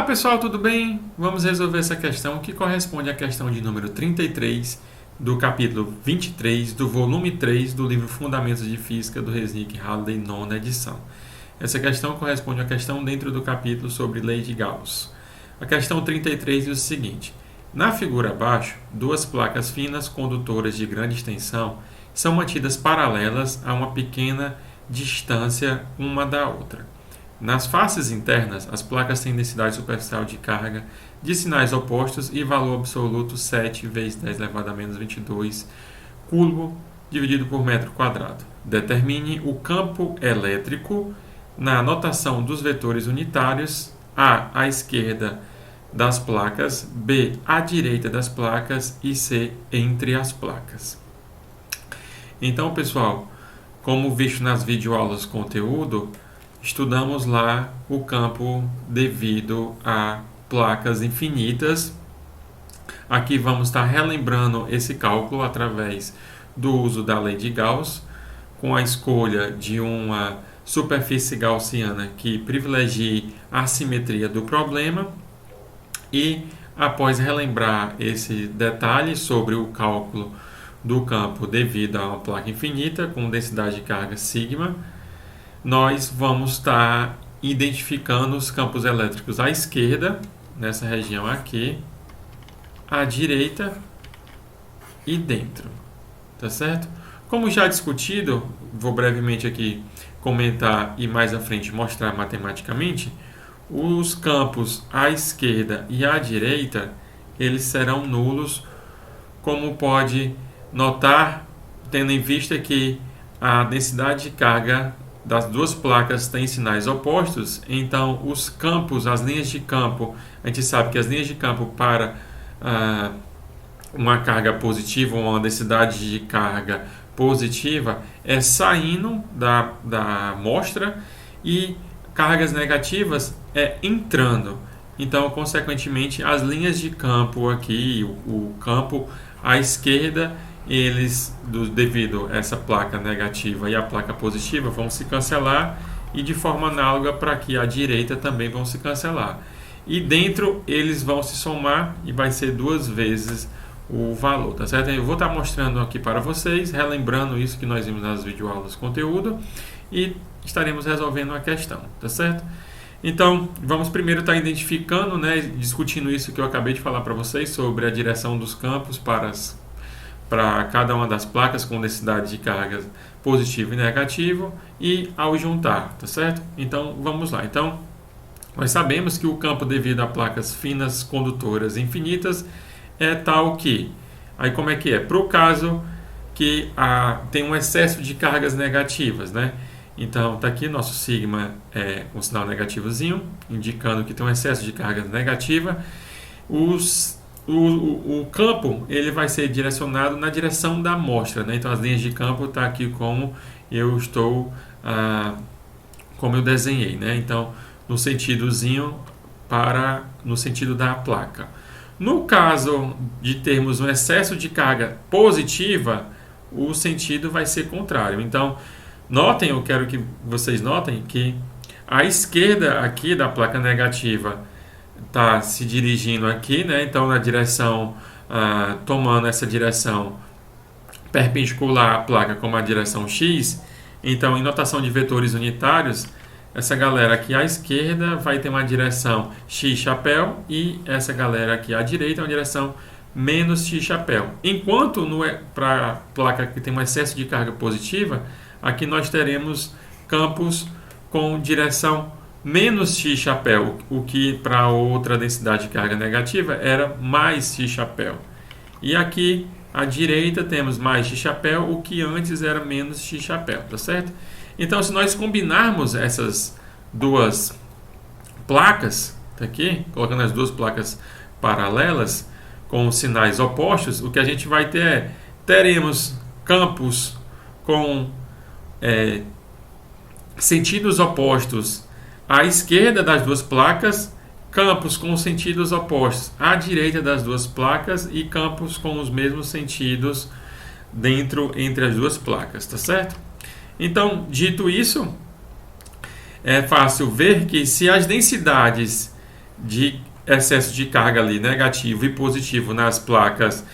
Olá pessoal, tudo bem? Vamos resolver essa questão que corresponde à questão de número 33 do capítulo 23 do volume 3 do livro Fundamentos de Física do Resnick Halliday, nona edição. Essa questão corresponde à questão dentro do capítulo sobre lei de Gauss. A questão 33 diz o seguinte: na figura abaixo, duas placas finas condutoras de grande extensão são mantidas paralelas a uma pequena distância uma da outra. Nas faces internas, as placas têm densidade superficial de carga de sinais opostos e valor absoluto 7 vezes 10 elevado a menos 22 coulomb dividido por metro quadrado. Determine o campo elétrico na notação dos vetores unitários A à esquerda das placas, B à direita das placas e C entre as placas. Então, pessoal, como visto nas videoaulas conteúdo, estudamos lá o campo devido a placas infinitas. Aqui vamos estar relembrando esse cálculo através do uso da lei de Gauss, com a escolha de uma superfície gaussiana que privilegie a simetria do problema. E após relembrar esse detalhe sobre o cálculo do campo devido a uma placa infinita com densidade de carga sigma, nós vamos estar identificando os campos elétricos à esquerda, nessa região aqui, à direita e dentro. Tá certo? Como já discutido, vou brevemente aqui comentar e mais à frente mostrar matematicamente, os campos à esquerda e à direita, eles serão nulos, como pode notar, tendo em vista que a densidade de carga das duas placas têm sinais opostos. Então os campos, as linhas de campo, a gente sabe que as linhas de campo para uma carga positiva ou uma densidade de carga positiva é saindo da amostra e cargas negativas é entrando. Então, consequentemente, as linhas de campo aqui, o campo à esquerda, eles, devido a essa placa negativa e a placa positiva, vão se cancelar, e de forma análoga para aqui à direita também vão se cancelar. E dentro eles vão se somar e vai ser duas vezes o valor, tá certo? Eu vou estar mostrando aqui para vocês, relembrando isso que nós vimos nas videoaulas conteúdo, e estaremos resolvendo a questão, tá certo? Então, vamos primeiro estar identificando, discutindo isso que eu acabei de falar para vocês sobre a direção dos campos para cada uma das placas com densidade de carga positivo e negativo e ao juntar, tá certo? Então, vamos lá. Então, nós sabemos que o campo devido a placas finas condutoras infinitas é tal que, aí como é que é? Para o caso que tem um excesso de cargas negativas, né? Então, está aqui nosso sigma é um sinal negativozinho, indicando que tem um excesso de carga negativa. O campo ele vai ser direcionado na direção da amostra, né? Então as linhas de campo estão aqui como eu desenhei, né? Então no sentidozinho no sentido da placa. No caso de termos um excesso de carga positiva, o sentido vai ser contrário. Então notem, eu quero que vocês notem que a esquerda aqui da placa negativa está se dirigindo aqui, né? Então na direção, tomando essa direção perpendicular à placa como a direção x. Então em notação de vetores unitários, essa galera aqui à esquerda vai ter uma direção x chapéu e essa galera aqui à direita é uma direção menos x chapéu. Enquanto para a placa que tem um excesso de carga positiva, aqui nós teremos campos com direção menos x chapéu, o que para outra densidade de carga negativa era mais x chapéu. E aqui à direita temos mais x chapéu, o que antes era menos x chapéu, tá certo? Então, se nós combinarmos essas duas placas, tá aqui, colocando as duas placas paralelas com sinais opostos, o que a gente vai ter teremos campos com sentidos opostos à esquerda das duas placas, campos com sentidos opostos à direita das duas placas e campos com os mesmos sentidos entre as duas placas, tá certo? Então, dito isso, é fácil ver que se as densidades de excesso de carga ali, negativo e positivo nas placas,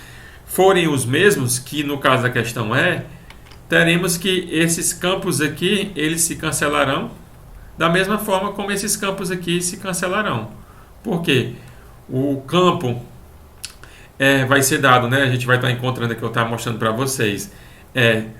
forem os mesmos, que no caso da questão teremos que esses campos aqui, eles se cancelarão, da mesma forma como esses campos aqui se cancelarão. Por quê? O campo vai ser dado, né? A gente vai estar encontrando aqui, eu estou mostrando para vocês,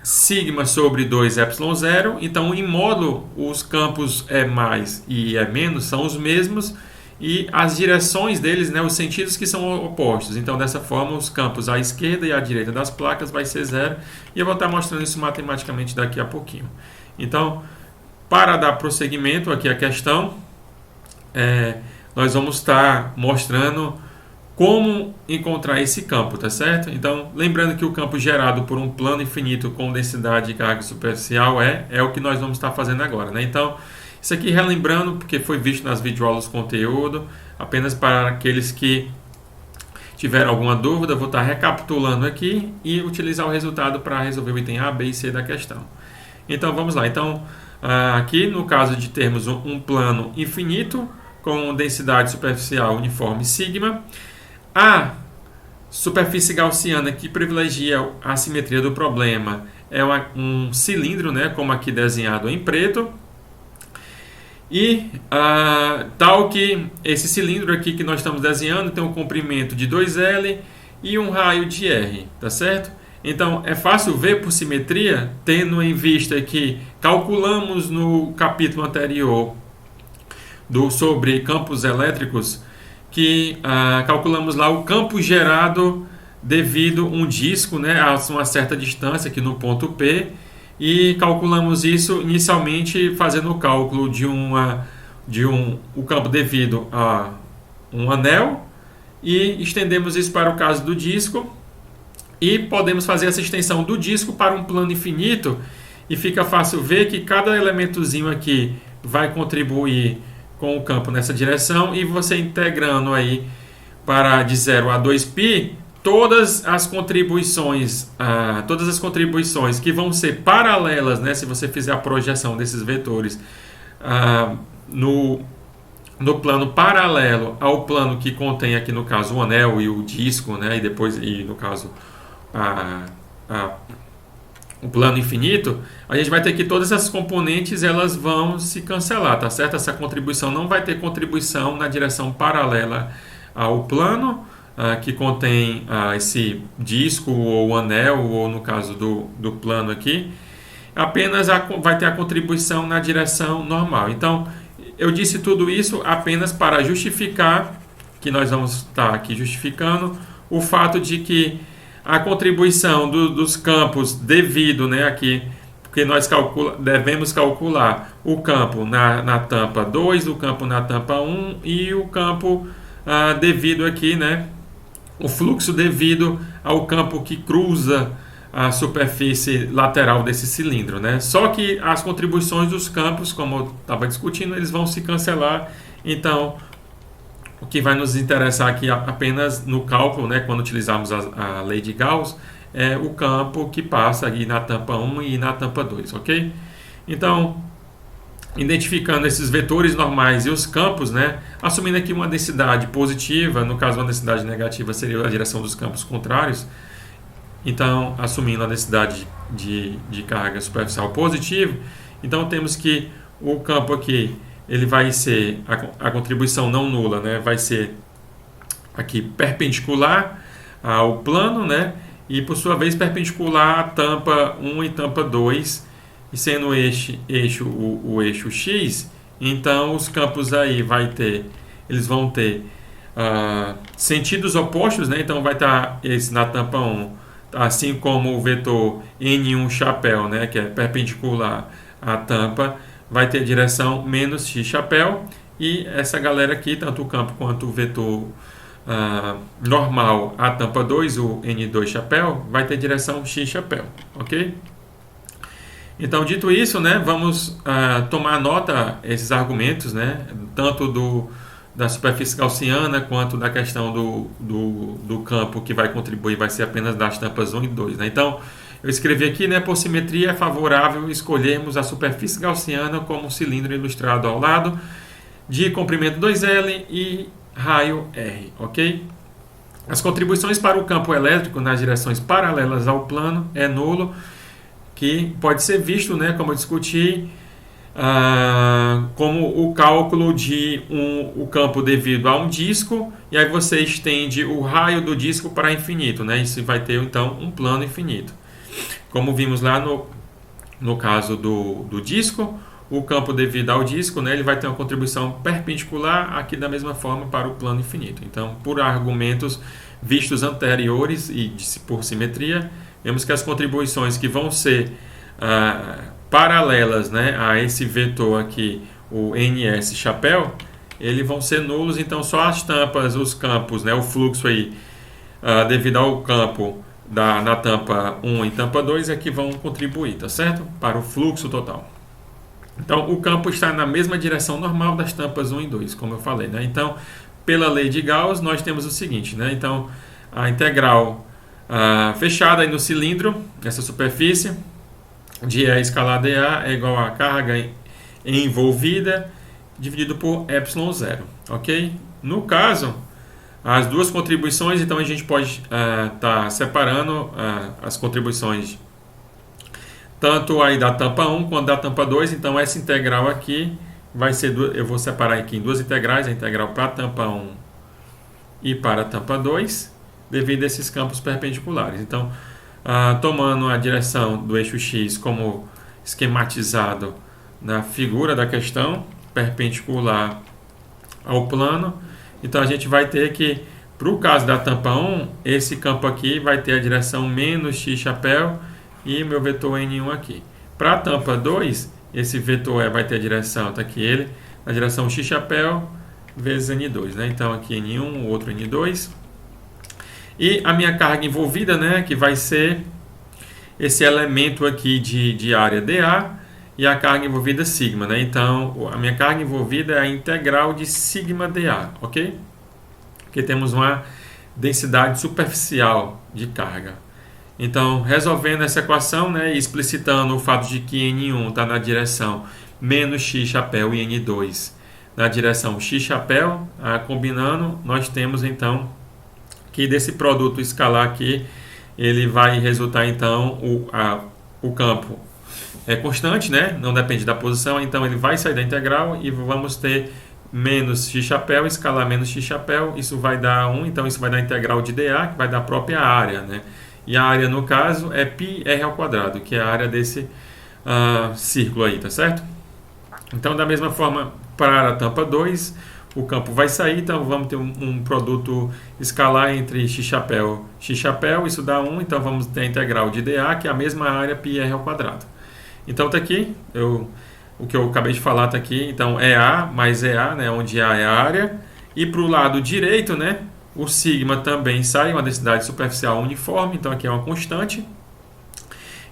sigma sobre 2 epsilon 0. Então, em módulo, os campos mais e menos são os mesmos, e as direções deles, né, os sentidos que são opostos. Então, dessa forma, os campos à esquerda e à direita das placas vai ser 0, e eu vou estar mostrando isso matematicamente daqui a pouquinho. Então, para dar prosseguimento aqui à questão, nós vamos estar mostrando como encontrar esse campo, tá certo? Então, lembrando que o campo gerado por um plano infinito com densidade de carga superficial é o que nós vamos estar fazendo agora, né? Então, isso aqui relembrando, porque foi visto nas videoaulas conteúdo, apenas para aqueles que tiveram alguma dúvida, vou estar recapitulando aqui e utilizar o resultado para resolver o item A, B e C da questão. Então, vamos lá. Então, aqui no caso de termos um plano infinito com densidade superficial uniforme sigma, a superfície gaussiana que privilegia a simetria do problema é um cilindro, né, como aqui desenhado em preto, e tal que esse cilindro aqui que nós estamos desenhando tem um comprimento de 2L e um raio de R, tá certo? Então, é fácil ver por simetria, tendo em vista que calculamos no capítulo anterior sobre campos elétricos, que calculamos lá o campo gerado devido a um disco, né, a uma certa distância aqui no ponto P, e calculamos isso inicialmente fazendo o cálculo o campo devido a um anel, e estendemos isso para o caso do disco, e podemos fazer essa extensão do disco para um plano infinito, e fica fácil ver que cada elementozinho aqui vai contribuir com o campo nessa direção, e você integrando aí de 0 a 2π, todas as contribuições que vão ser paralelas, né, se você fizer a projeção desses vetores no plano paralelo ao plano que contém aqui no caso o anel e o disco, né, e no caso o plano infinito, a gente vai ter que todas essas componentes elas vão se cancelar, tá certo? Essa contribuição não vai ter contribuição na direção paralela ao plano que contém esse disco ou anel, ou no caso do plano aqui, apenas vai ter a contribuição na direção normal. Então, eu disse tudo isso apenas para justificar, que nós vamos estar aqui justificando, o fato de que a contribuição dos campos devido, né, aqui, porque nós devemos calcular o campo na tampa 2, o campo na tampa 1 e o campo devido aqui, né, o fluxo devido ao campo que cruza a superfície lateral desse cilindro, né? Só que as contribuições dos campos, como eu estava discutindo, eles vão se cancelar. Então, o que vai nos interessar aqui apenas no cálculo, né, quando utilizarmos a lei de Gauss, é o campo que passa aqui na tampa 1 e na tampa 2, ok? Então, identificando esses vetores normais e os campos, né, assumindo aqui uma densidade positiva, no caso uma densidade negativa seria a direção dos campos contrários, então assumindo a densidade de carga superficial positiva, então temos que o campo aqui, ele vai ser, a contribuição não nula, né, vai ser aqui perpendicular ao plano, né, e por sua vez perpendicular a tampa 1 e tampa 2, e sendo o eixo X, então os campos aí eles vão ter sentidos opostos, né? Então vai estar esse na tampa 1, assim como o vetor N1 chapéu, né, que é perpendicular à tampa, vai ter direção menos X chapéu, e essa galera aqui, tanto o campo quanto o vetor normal à tampa 2, o N2 chapéu, vai ter direção X chapéu, ok? Então, dito isso, né, vamos tomar nota esses argumentos, né, tanto da superfície gaussiana quanto da questão do campo que vai contribuir, vai ser apenas das tampas 1 e 2. Né? Então, eu escrevi aqui, né, por simetria é favorável escolhermos a superfície gaussiana como um cilindro ilustrado ao lado, de comprimento 2L e raio R, ok? As contribuições para o campo elétrico nas direções paralelas ao plano é nulo, que pode ser visto, né, como eu discuti, como o cálculo de o campo devido a um disco, e aí você estende o raio do disco para infinito, né? Isso vai ter então um plano infinito. Como vimos lá no caso do disco, o campo devido ao disco, né, ele vai ter uma contribuição perpendicular aqui da mesma forma para o plano infinito. Então, por argumentos vistos anteriores e por simetria, vemos que as contribuições que vão ser paralelas, né, a esse vetor aqui, o NS chapéu, eles vão ser nulos. Então só as tampas, os campos, né, o fluxo aí devido ao campo na tampa 1 e tampa 2 é que vão contribuir, tá certo? Para o fluxo total. Então o campo está na mesma direção normal das tampas 1 e 2, como eu falei, né? Então, pela lei de Gauss, nós temos o seguinte, né? Então a integral fechada aí no cilindro, essa superfície, de E escalar dA é igual a carga envolvida dividido por ε0, ok? No caso, as duas contribuições, então a gente pode estar separando as contribuições tanto aí da tampa 1 quanto da tampa 2. Então essa integral aqui vai ser, eu vou separar aqui em duas integrais, a integral para a tampa 1 e para a tampa 2, devido a esses campos perpendiculares. Então, tomando a direção do eixo x como esquematizado na figura da questão, perpendicular ao plano, então a gente vai ter que, para o caso da tampa 1, esse campo aqui vai ter a direção menos x chapéu e meu vetor N1 aqui. Para a tampa 2, esse vetor E vai ter a direção, está aqui ele, a direção x chapéu vezes N2, né? Então aqui N1, o outro N2. E a minha carga envolvida, né, que vai ser esse elemento aqui de área dA, e a carga envolvida sigma, né? Então a minha carga envolvida é a integral de sigma dA, ok? Porque temos uma densidade superficial de carga. Então, resolvendo essa equação, né, e explicitando o fato de que N1 está na direção menos x chapéu e N2 na direção x chapéu, combinando, nós temos então que desse produto escalar aqui, ele vai resultar então, o campo é constante, né? Não depende da posição, então ele vai sair da integral e vamos ter menos x chapéu, escalar menos x chapéu, isso vai dar 1, então isso vai dar a integral de dA, que vai dar a própria área, né? E a área, no caso, é πr², que é a área desse círculo aí, tá certo? Então, da mesma forma, para a tampa 2, o campo vai sair, então vamos ter um produto escalar entre x chapéu, isso dá 1, então vamos ter a integral de dA, que é a mesma área πr². Então está aqui, o que eu acabei de falar está aqui, então EA mais EA, né, onde A é a área, e para o lado direito, né, o sigma também sai, uma densidade superficial uniforme, então aqui é uma constante.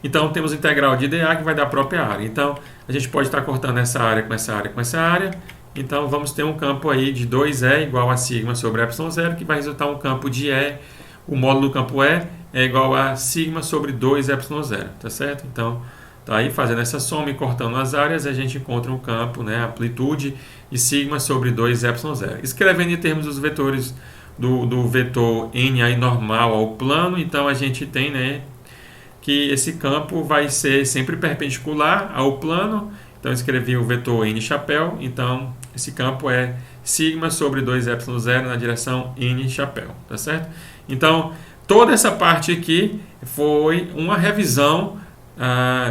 Então temos a integral de dA que vai dar a própria área. Então a gente pode estar cortando essa área com essa área com essa área. Então vamos ter um campo aí de 2E igual a sigma sobre ε0, que vai resultar um campo de E, o módulo do campo E é igual a sigma sobre 2ε0, tá certo? Então tá aí fazendo essa soma e cortando as áreas, a gente encontra um campo, né, amplitude de sigma sobre 2ε0. Escrevendo em termos dos vetores do vetor N aí normal ao plano, então a gente tem, né, que esse campo vai ser sempre perpendicular ao plano. Então eu escrevi o vetor N chapéu, então esse campo é sigma sobre 2ε0 na direção N chapéu, tá certo? Então toda essa parte aqui foi uma revisão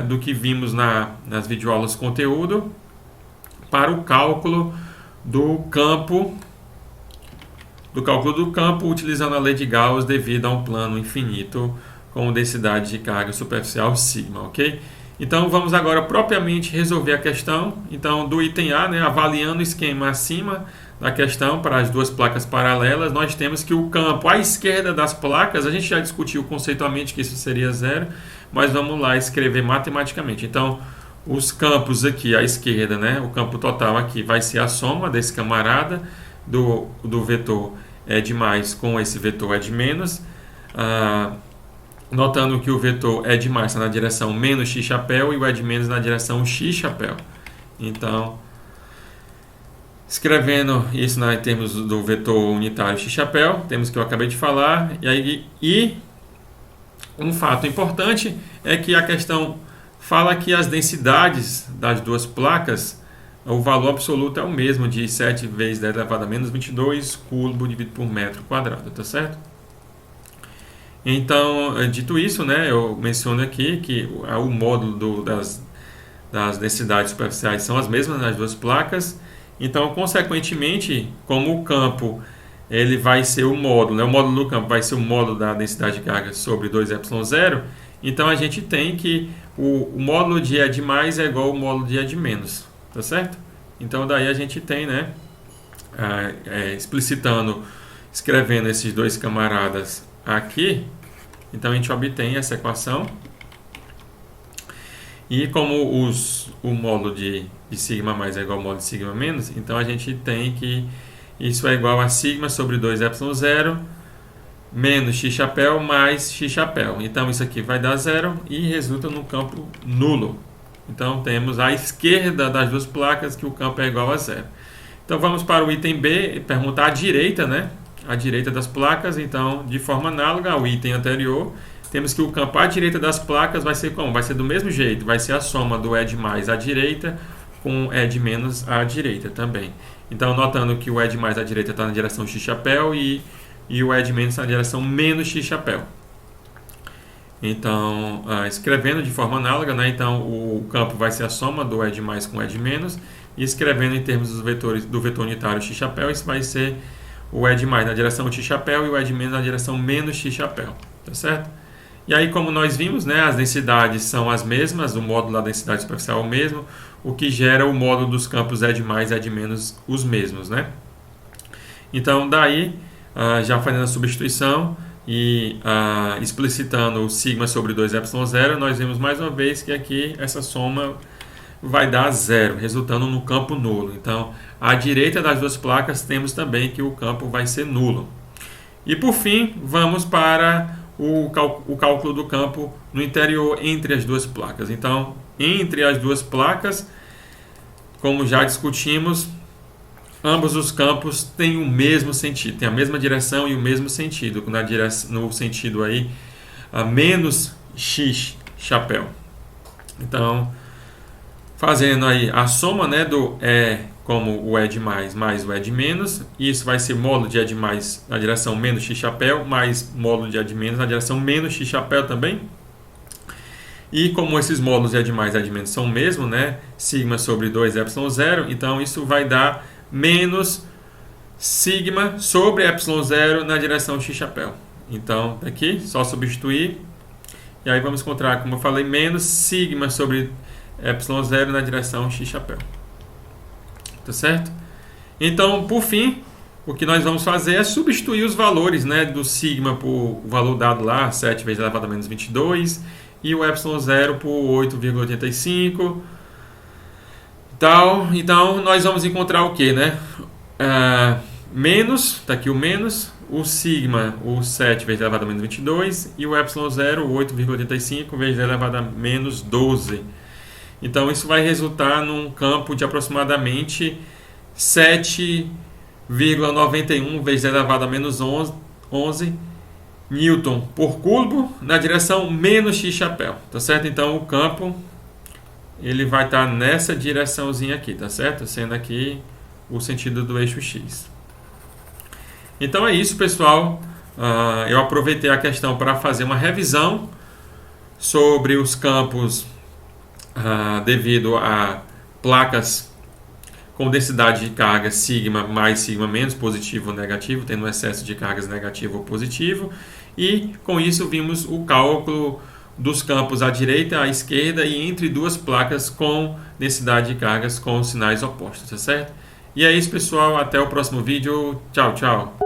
do que vimos nas videoaulas conteúdo para o cálculo do campo utilizando a lei de Gauss devido a um plano infinito com densidade de carga superficial sigma, ok? Então vamos agora propriamente resolver a questão. Então do item A, né, avaliando o esquema acima da questão para as duas placas paralelas, nós temos que o campo à esquerda das placas, a gente já discutiu conceitualmente que isso seria zero, mas vamos lá escrever matematicamente. Então os campos aqui à esquerda, né, o campo total aqui vai ser a soma desse camarada do vetor E de mais com esse vetor E de menos, notando que o vetor E de mais está na direção menos x chapéu e o E de menos na direção x chapéu. Então Escrevendo isso em termos do vetor unitário x-chapéu, temos que eu acabei de falar, e um fato importante é que a questão fala que as densidades das duas placas, o valor absoluto é o mesmo, de 7 vezes 10 elevado a menos 22 cubo dividido por metro quadrado, tá certo? Então, dito isso, né, eu menciono aqui que o módulo das densidades superficiais são as mesmas nas duas placas. Então, consequentemente, como o campo ele vai ser o módulo, né? O módulo do campo vai ser o módulo da densidade de carga sobre 2ε0, então a gente tem que o módulo de E de mais é igual ao módulo de E de menos, tá certo? Então, daí a gente tem, né, escrevendo esses dois camaradas aqui, então a gente obtém essa equação. E como o módulo de sigma mais é igual ao módulo de sigma menos, então a gente tem que isso é igual a sigma sobre 2ε0 menos x-chapéu mais x-chapéu. Então isso aqui vai dar zero e resulta no campo nulo. Então temos à esquerda das duas placas que o campo é igual a zero. Então vamos para o item B, perguntar à direita, né? À direita das placas. Então, de forma análoga ao item anterior, temos que o campo à direita das placas vai ser como? Vai ser do mesmo jeito, vai ser a soma do E de mais à direita com E de menos à direita também. Então, notando que o E de mais à direita está na direção x-chapéu e o E de menos está na direção menos x-chapéu. Então, escrevendo de forma análoga, né? Então o campo vai ser a soma do E de mais com E de menos, e escrevendo em termos dos vetores, do vetor unitário x-chapéu, isso vai ser o E de mais na direção x-chapéu e o E de menos na direção menos x-chapéu, tá certo? E aí, como nós vimos, né, as densidades são as mesmas, o módulo da densidade superficial é o mesmo, o que gera o módulo dos campos E de mais e E de menos os mesmos, né? Então, daí, já fazendo a substituição e explicitando o sigma sobre 2ε0, nós vemos mais uma vez que aqui essa soma vai dar zero, resultando no campo nulo. Então, à direita das duas placas, temos também que o campo vai ser nulo. E, por fim, vamos para o cálculo do campo no interior entre as duas placas. Então, entre as duas placas, como já discutimos, ambos os campos têm o mesmo sentido, têm a mesma direção e o mesmo sentido, no sentido aí, menos x chapéu. Então, fazendo aí a soma, né, do E como o E de mais o E de menos, isso vai ser módulo de E de mais na direção menos x chapéu, mais módulo de E de menos na direção menos x chapéu também. E como esses módulos de E de mais e E de menos são o mesmo, né, sigma sobre 2ε0, então isso vai dar menos sigma sobre ε0 na direção x chapéu. Então, aqui, só substituir. E aí vamos encontrar, como eu falei, menos sigma sobre ε0 na direção x chapéu. Tá certo? Então, por fim, o que nós vamos fazer é substituir os valores, né, do sigma por o valor dado lá, 7 vezes elevado a menos 22, e o ε0 por 8,85. Então, nós vamos encontrar o que, né? Menos, está aqui o menos, o sigma, o 7 vezes elevado a menos 22, e o ε0, 8,85 vezes elevado a menos 12. Então, isso vai resultar num campo de aproximadamente 7,91 vezes elevado a menos 11 Newton por cubo na direção menos x chapéu, tá certo? Então, o campo ele vai estar nessa direçãozinha aqui, tá certo? Sendo aqui o sentido do eixo x. Então, é isso, pessoal. Eu aproveitei a questão para fazer uma revisão sobre os campos devido a placas com densidade de carga sigma mais sigma menos, positivo ou negativo, tendo um excesso de cargas negativo ou positivo. E com isso vimos o cálculo dos campos à direita, à esquerda e entre duas placas com densidade de cargas com sinais opostos, tá certo? E é isso, pessoal. Até o próximo vídeo. Tchau, tchau.